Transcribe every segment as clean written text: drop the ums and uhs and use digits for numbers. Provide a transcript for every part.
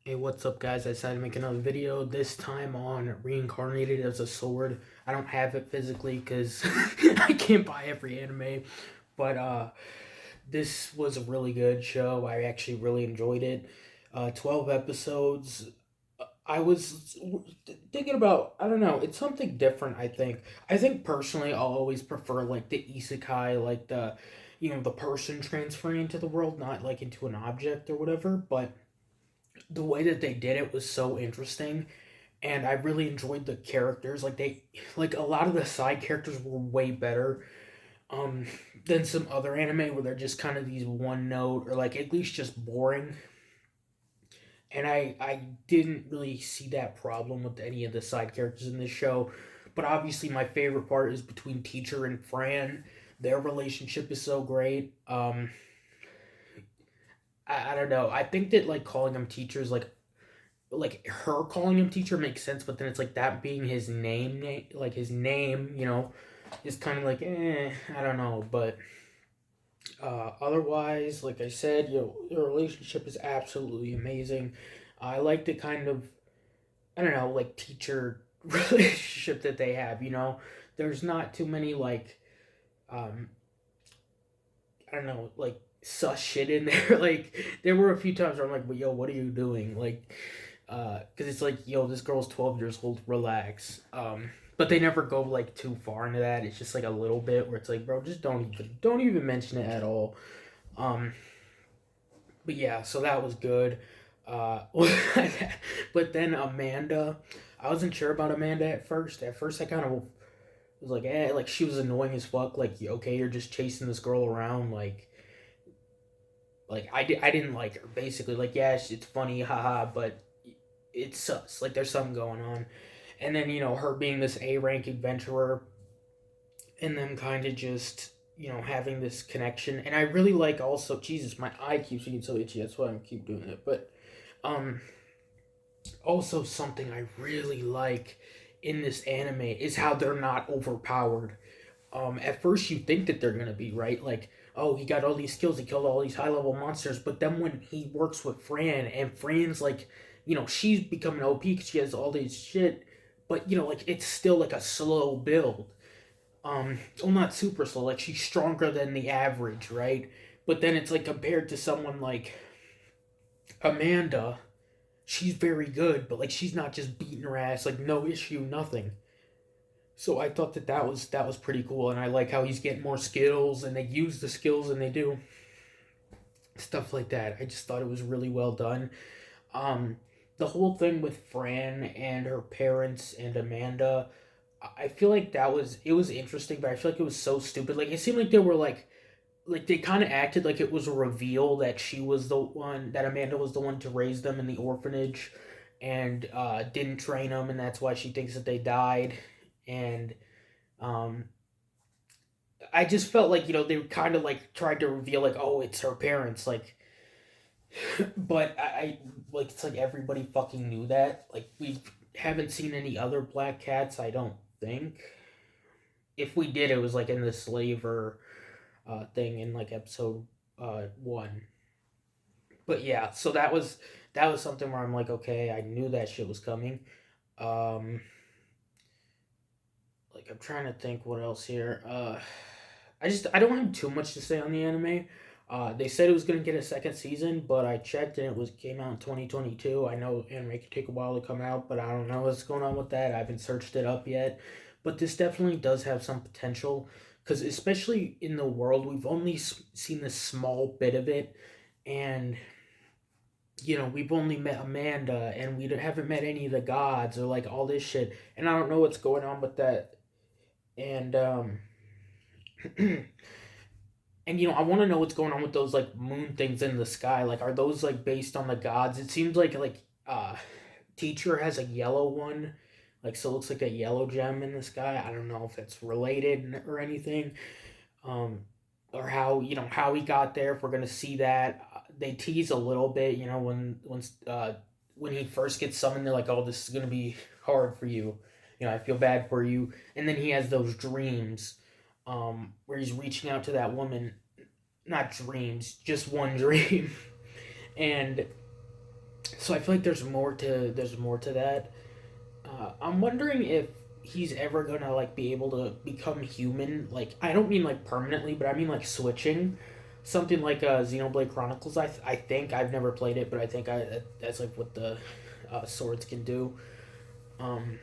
Hey, what's up, guys? I decided to make another video, this time on Reincarnated as a sword. I don't have it physically because I can't buy every anime, but this was a really good show. I actually really enjoyed it. 12 episodes. I was thinking about, I don't know, it's something different, I think. I think personally, I'll always prefer like the isekai, like the person transferring into the world, not like into an object or whatever, but the way that they did it was so interesting, and I really enjoyed the characters. Like a lot of the side characters were way better um than some other anime where they're just kind of these one note, or like at least just boring. And I didn't really see that problem with any of the side characters in this show. But obviously my favorite part is between Teacher and Fran. Their relationship is so great. I don't know. I think that like calling them teachers, like her calling him teacher makes sense, but then it's like that being his like his name, is kind of like I don't know. But otherwise, like I said, your relationship is absolutely amazing. I like the kind of, I don't know, like teacher relationship that they have. There's not too many like um I don't know, like sus shit in there. Like there were a few times where I'm like, "But yo, what are you doing?" Like, because it's like, yo, this girl's 12 years old, relax. But they never go like too far into that. It's just like a little bit where it's like, bro, just don't even mention it at all. Um, but yeah, so that was good. Uh, but then Amanda, I wasn't sure about Amanda at first. At first, I kind of was like, like she was annoying as fuck. Like, okay, you're just chasing this girl around, like I didn't like her basically. Like, yeah, it's funny, haha, but it sucks. Like there's something going on. And then, her being this A rank adventurer, and them kind of just, having this connection. And I really like also, Jesus, my eye keeps getting so itchy, that's why I keep doing it. But um also something I really like in this anime is how they're not overpowered. At first you think that they're gonna be, right, like, oh, he got all these skills, he killed all these high level monsters, but then when he works with Fran, and Fran's like, she's becoming OP because she has all this shit, but like it's still like a slow build. Well, not super slow, like she's stronger than the average, right? But then it's like compared to someone like Amanda, she's very good, but like she's not just beating her ass, like no issue, nothing. So I thought that was pretty cool, and I like how he's getting more skills, and they use the skills, and they do stuff like that. I just thought it was really well done. Um, the whole thing with Fran and her parents and Amanda, I feel like it was interesting, but I feel like it was so stupid. Like it seemed like they were like they kind of acted like it was a reveal that Amanda was the one to raise them in the orphanage, and didn't train them, and that's why she thinks that they died. And um, I just felt like, they kind of like tried to reveal like, oh, it's her parents, like, but I like, it's like everybody fucking knew that. Like we haven't seen any other black cats, I don't think. If we did, it was like in the slaver thing in like episode 1. But yeah, so that was something where I'm like, okay, I knew that shit was coming. Um, like I'm trying to think what else here. I don't have too much to say on the anime. They said it was gonna get a second season, but I checked and it came out in 2022. I know anime can take a while to come out, but I don't know what's going on with that. I haven't searched it up yet, but this definitely does have some potential, because especially in the world, we've only seen this small bit of it, and we've only met Amanda, and we haven't met any of the gods or like all this shit, and I don't know what's going on with that. And and I want to know what's going on with those like moon things in the sky. Like, are those like based on the gods? It seems like teacher has a yellow one, like, so it looks like a yellow gem in the sky. I don't know if it's related or anything, um, or how he got there. If we're gonna see that, they tease a little bit. When he first gets summoned, they're like, "Oh, this is gonna be hard for you." I feel bad for you. And then he has those dreams, where he's reaching out to that woman. Not dreams, just one dream. And So I feel like there's more to that. I'm wondering if he's ever gonna like be able to become human. Like I don't mean like permanently, but I mean like switching. Something like Xenoblade Chronicles. I think I've never played it, but I think that's like what the swords can do. Um,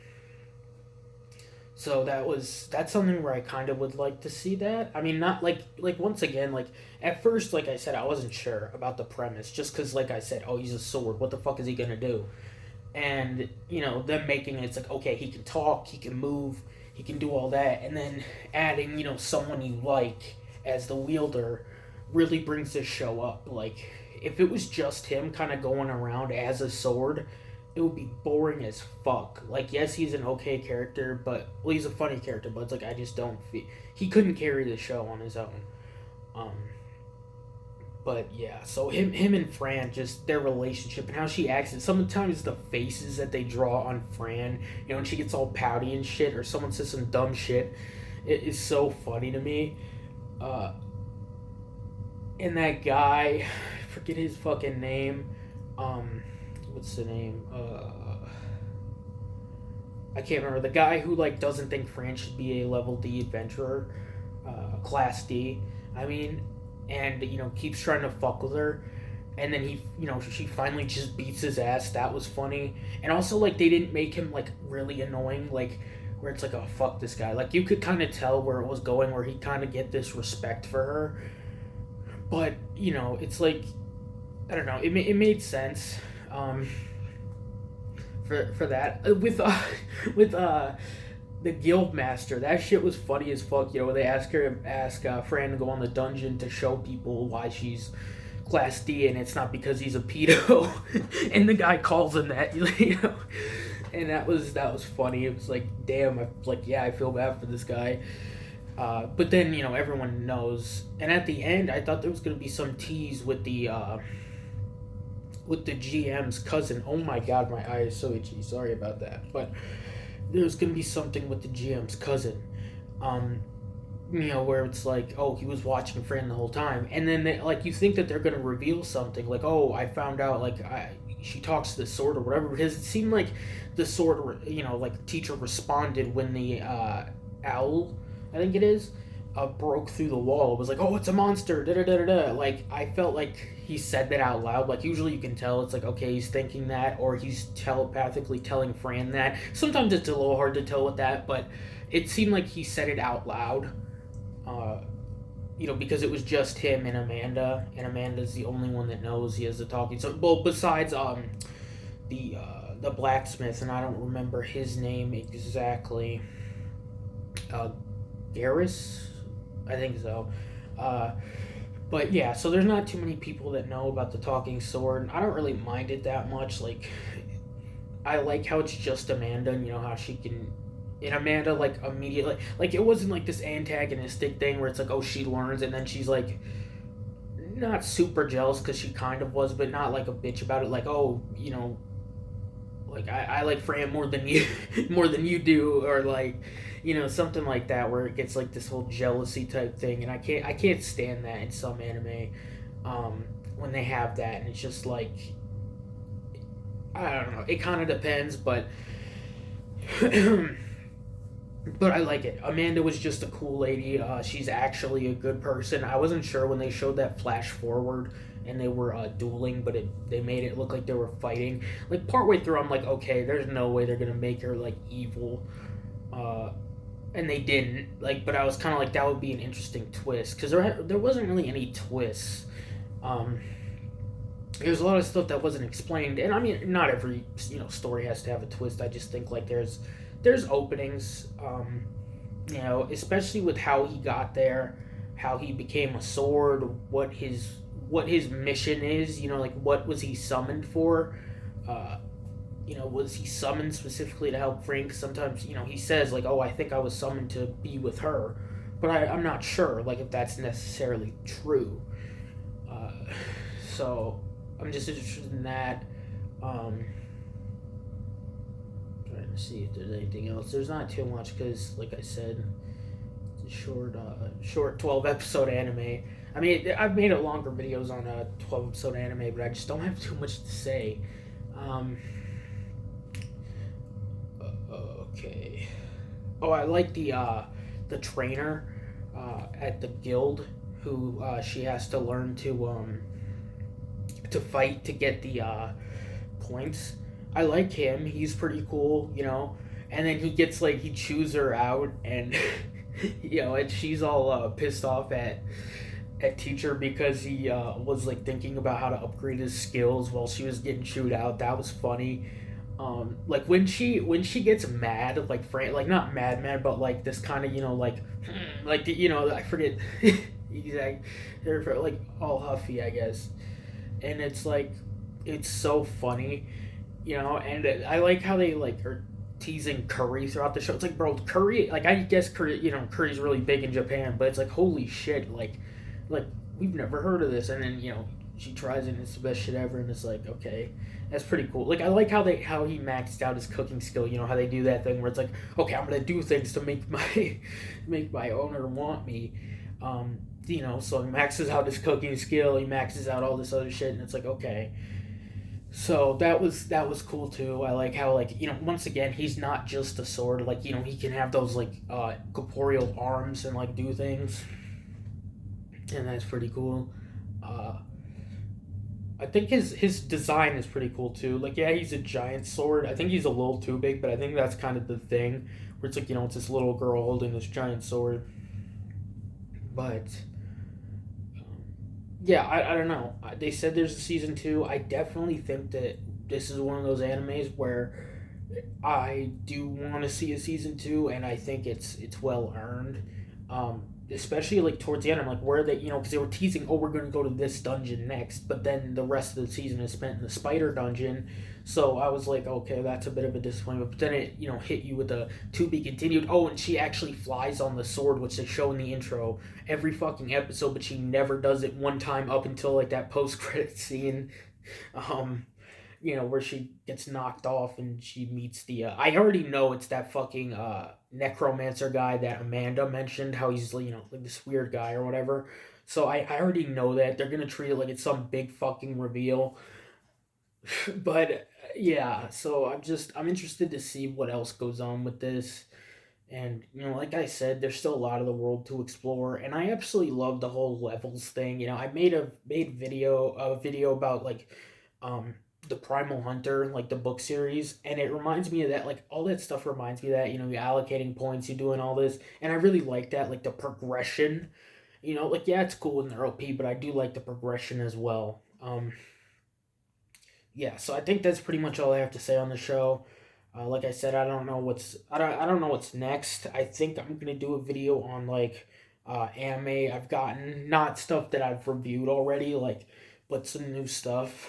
so that's something where I kind of would like to see that. I mean, not like once again, like at first, like I said, I wasn't sure about the premise, just because like I said, oh, he's a sword. What the fuck is he gonna do? And them making it, it's like, okay, he can talk, he can move, he can do all that, and then adding someone you like as the wielder really brings this show up. Like if it was just him kind of going around as a sword, it would be boring as fuck. Like yes, he's an okay character, but well, he's a funny character, but it's like I just don't feel he couldn't carry the show on his own. um but yeah, so him and Fran, just their relationship and how she acts, and sometimes the faces that they draw on Fran, when she gets all pouty and shit, or someone says some dumb shit, it is so funny to me. Uh, and that guy, I forget his fucking name. What's the name? I can't remember. The guy who like doesn't think Fran should be a level D adventurer, class D. I mean, and keeps trying to fuck with her, and then she finally just beats his ass. That was funny. And also like they didn't make him like really annoying, like where it's like, oh fuck this guy. Like you could kind of tell where it was going, where he kind of get this respect for her. But it's like, I don't know. It made sense. For that with the guild master, that shit was funny as fuck. When they ask Fran to go on the dungeon to show people why she's class D, and it's not because he's a pedo, and the guy calls him that, and that was funny. It was like, damn, I feel bad for this guy. But then everyone knows, and at the end, I thought there was gonna be some tease with the GM's cousin. Oh my god, my eye is so itchy. Sorry about that, but there's gonna be something with the GM's cousin. Where it's like, oh, he was watching Fran the whole time, and then you think that they're gonna reveal something, like, oh, I found out, she talks to the sword or whatever, because it seemed like the sword, teacher responded when the owl, I think it is, broke through the wall. It was like, oh, it's a monster, da da da da da. Like I felt like he said that out loud. Like usually you can tell it's like, okay, he's thinking that, or he's telepathically telling Fran that. Sometimes it's a little hard to tell with that, but it seemed like he said it out loud. Because it was just him and Amanda, and Amanda's the only one that knows he has the talking. So, well, besides the blacksmith, and I don't remember his name exactly. Garrus, I think so. But yeah, so there's not too many people that know about the talking sword. I don't really mind it that much. Like, I like how it's just Amanda, and how she can. And Amanda, like, immediately. Like, it wasn't like this antagonistic thing where it's like, oh, she learns, and then she's like, not super jealous, because she kind of was, but not like a bitch about it. Like, oh, like, I like Fran more than you, more than you do, or like, something like that, where it gets like this whole jealousy type thing, and I can't stand that in some anime, when they have that, and it's just like, I don't know, it kind of depends, but but I like it. Amanda was just a cool lady. She's actually a good person. I wasn't sure when they showed that flash forward and they were dueling, but they made it look like they were fighting. Like partway through, I'm like, okay, there's no way they're gonna make her like evil, and they didn't. Like, but I was kind of like, that would be an interesting twist, because there wasn't really any twists. There's a lot of stuff that wasn't explained, and I mean, not every story has to have a twist. I just think like there's openings, especially with how he got there, how he became a sword, what his mission is, like what was he summoned for, was he summoned specifically to help Frank? Sometimes, he says like, oh, I think I was summoned to be with her, but I'm not sure like if that's necessarily true. So I'm just interested in that. Trying to see if there's anything else. There's not too much, because like I said, it's a short 12 episode anime. I mean, I've made longer videos on a 12 episode anime, but I just don't have too much to say. Um, okay. Oh, I like the trainer at the guild who she has to learn to fight to get the points. I like him. He's pretty cool, you know. And then he gets like he chews her out, and and she's all pissed off at teacher because he was like thinking about how to upgrade his skills while she was getting chewed out. That was funny. Like when she gets mad, like like not mad, but like this kind of like I forget exact. They're like all huffy, I guess, and it's like it's so funny, and I like how they like are teasing curry throughout the show. It's like, bro, curry, like I guess curry, curry's really big in Japan, but it's like holy shit, like we've never heard of this, and then she tries it and it's the best shit ever, and it's like, okay, that's pretty cool. Like I like how he maxed out his cooking skill. You know how they do that thing where it's like, okay, I'm gonna do things to make my make my owner want me. So he maxes out his cooking skill, he maxes out all this other shit, and it's like, okay. So that was cool too. I like how, like, once again, he's not just a sword. Like, he can have those like corporeal arms and like do things, and that's pretty cool. Uh, I think his design is pretty cool too. Like, yeah, he's a giant sword. I think he's a little too big, but I think that's kind of the thing where it's like, it's this little girl holding this giant sword. But yeah, I don't know. They said there's a season two. I definitely think that this is one of those animes where I do want to see a season two, and I think it's well earned. Especially like towards the end, I'm like, where are they? Because they were teasing, oh, we're going to go to this dungeon next, but then the rest of the season is spent in the spider dungeon. So I was like, okay, that's a bit of a disappointment. But then it, hit you with a to be continued. Oh, and she actually flies on the sword, which they show in the intro every fucking episode, but she never does it one time up until like that post credit scene. Um, where she gets knocked off and she meets the. I already know it's that fucking necromancer guy that Amanda mentioned, how he's like this weird guy or whatever. So I already know that they're gonna treat it like it's some big fucking reveal. But yeah, so I'm interested to see what else goes on with this. And like I said, there's still a lot of the world to explore, and I absolutely love the whole levels thing. I made a video about like um the Primal Hunter, like the book series, and it reminds me of that. Like all that stuff reminds me of that. You're allocating points, you're doing all this, and I really like that. Like the progression. Like yeah, it's cool in the OP, but I do like the progression as well. Yeah, so I think that's pretty much all I have to say on the show. Like I said, I don't know what's next. I think I'm gonna do a video on like anime I've gotten, not stuff that I've reviewed already, like, but some new stuff.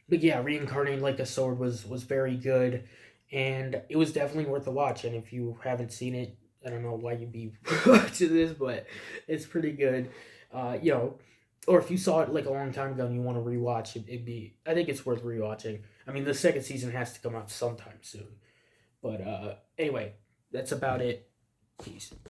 But yeah, Reincarnated like a Sword was very good, and it was definitely worth a watch. And if you haven't seen it, I don't know why you'd be watching this, but it's pretty good. You know, or if you saw it like a long time ago and you want to rewatch it, I think it's worth rewatching. I mean, the second season has to come out sometime soon. But anyway, that's about it. Peace.